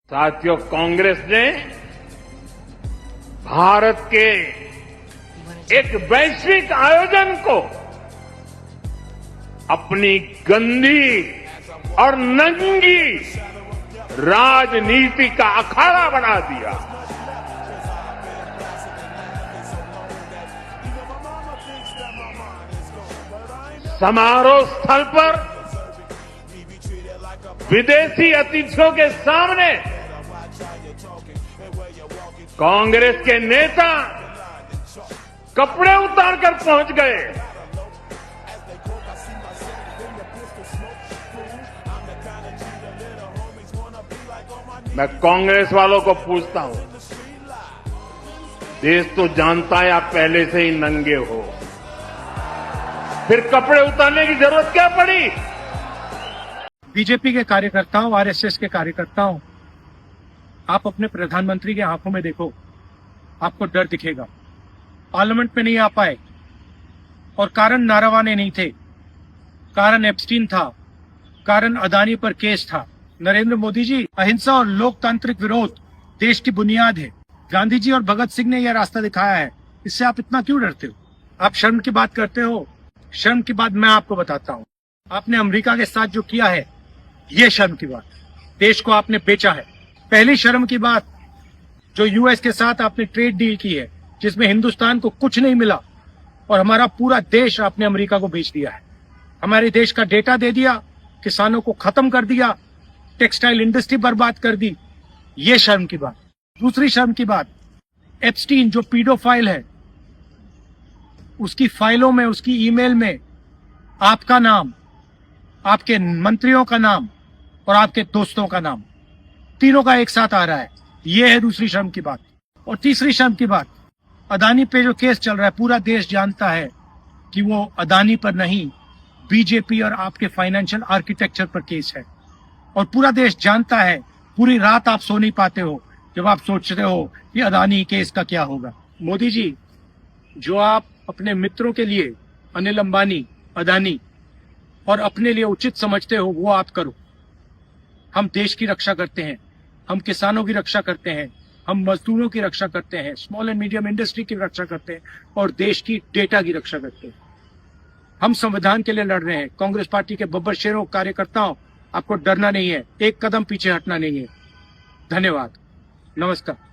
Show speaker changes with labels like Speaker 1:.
Speaker 1: साथियों, कांग्रेस ने भारत के एक वैश्विक आयोजन को अपनी गंदी और नंगी राजनीति का अखाड़ा बना दिया। समारोह स्थल पर विदेशी अतिथियों के सामने कांग्रेस के नेता कपड़े उतारकर पहुंच गए। मैं कांग्रेस वालों को पूछता हूं, देश तो जानता है आप पहले से ही नंगे हो, फिर कपड़े उतारने की जरूरत क्या पड़ी?
Speaker 2: बीजेपी के कार्यकर्ताओं, आरएसएस के कार्यकर्ताओं, आप अपने प्रधानमंत्री की आंखों में देखो, आपको डर दिखेगा। पार्लियामेंट में नहीं आ पाए और कारण नारावाने नहीं थे, कारण एप्स्टीन था, कारण अदानी पर केस था। नरेंद्र मोदी जी, अहिंसा और लोकतांत्रिक विरोध देश की बुनियाद है। गांधी जी और भगत सिंह ने यह रास्ता दिखाया है, इससे आप इतना क्यों डरते हो? आप शर्म की बात करते हो। शर्म की बात मैं आपको बताता हूँ। आपने अमेरिका के साथ जो किया है, ये शर्म की बात। देश को आपने बेचा है। पहली शर्म की बात, जो यूएस के साथ आपने ट्रेड डील की है, जिसमें हिंदुस्तान को कुछ नहीं मिला और हमारा पूरा देश आपने अमेरिका को बेच दिया है। हमारे देश का डेटा दे दिया, किसानों को खत्म कर दिया, टेक्सटाइल इंडस्ट्री बर्बाद कर दी। ये शर्म की बात। दूसरी शर्म की बात, एप्स्टीन जो पीडोफाइल है, उसकी फाइलों में, उसकी ईमेल में आपका नाम, आपके मंत्रियों का नाम और आपके दोस्तों का नाम, तीनों का एक साथ आ रहा है। ये है दूसरी शर्म की बात। और तीसरी शर्म की बात, अदानी पे जो केस चल रहा है, पूरा देश जानता है कि वो अदानी पर नहीं, बीजेपी और आपके फाइनेंशियल आर्किटेक्चर पर केस है। और पूरा देश जानता है, पूरी रात आप सो नहीं पाते हो जब आप सोचते हो कि अदानी केस का क्या होगा। मोदी जी, जो आप अपने मित्रों के लिए, अनिल अंबानी, अदानी, और अपने लिए उचित समझते हो, वो आप करो। हम देश की रक्षा करते हैं, हम किसानों की रक्षा करते हैं, हम मजदूरों की रक्षा करते हैं, स्मॉल एंड मीडियम इंडस्ट्री की रक्षा करते हैं और देश की डेटा की रक्षा करते हैं। हम संविधान के लिए लड़ रहे हैं। कांग्रेस पार्टी के बब्बर शेरों, कार्यकर्ताओं, आपको डरना नहीं है, एक कदम पीछे हटना नहीं है। धन्यवाद, नमस्कार।